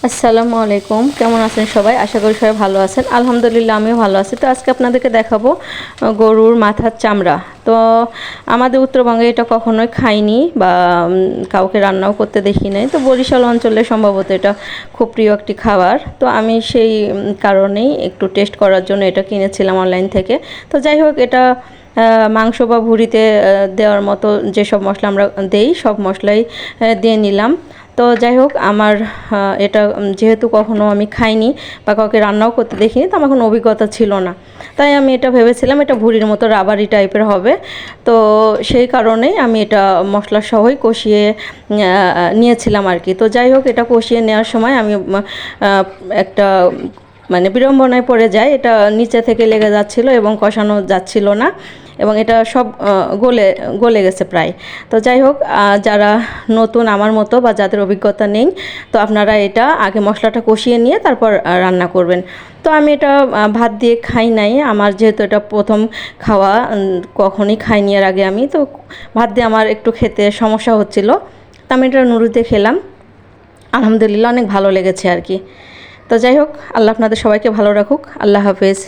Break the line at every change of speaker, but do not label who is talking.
আসসালামু আলাইকুম, কেমন আছেন সবাই? আশা করি সবাই ভালো আছেন। আলহামদুলিল্লাহ আমিও ভালো আছি। তো আজকে আপনাদেরকে দেখাবো গরুর মাথার চামড়া। তো আমাদের উত্তরবঙ্গে এটা কখনোই খাইনি বা কাউকে রান্নাও করতে দেখি নাই। তো বরিশাল অঞ্চলে সম্ভবত এটা খুব প্রিয় একটি খাবার। তো আমি সেই কারণেই একটু টেস্ট করার জন্য এটা কিনেছিলাম অনলাইন থেকে। তো যাই হোক, এটা মাংস বা ভুঁড়িতে দেওয়ার মতো যেসব মশলা আমরা দেই সব মশলাই দিয়ে নিলাম। তো যাই হোক, আমার এটা যেহেতু কখনো আমি খাইনি বা কাউকে রান্নাও করতে দেখিনি, তো আমার কোনো অভিজ্ঞতা ছিল না। তাই আমি এটা ভেবেছিলাম এটা ভুঁড়ির মতো রাবারি টাইপের হবে। তো সেই কারণেই আমি এটা মশলা সহই কষিয়ে নিয়েছিলাম আর কি। তো যাই হোক, এটা কষিয়ে নেওয়ার সময় আমি একটা বিড়ম্বনায় পড়ে যায়। এটা নিচে থেকে লেগে যাচ্ছিল এবং কষানো যাচ্ছিল না, এবং এটা সব গলে গলে গেছে প্রায়। তো যাই হোক, যারা নতুন আমার মতো বা যাদের অভিজ্ঞতা নেই, তো আপনারা এটা আগে মশলাটা কষিয়ে নিয়ে তারপর রান্না করবেন। তো আমি এটা ভাত দিয়ে খাই নাই, আমার যেহেতু এটা প্রথম খাওয়া, কখনই খাইনি এর আগে আমি। তো ভাত দিয়ে আমার একটু খেতে সমস্যা হচ্ছিল, তো আমি এটা নুডলস দিয়ে খেলাম। আলহামদুলিল্লাহ অনেক ভালো লেগেছে আর কি। তো যাই হোক, আল্লাহ আপনাদের সবাইকে ভালো রাখুক। আল্লাহ হাফেজ।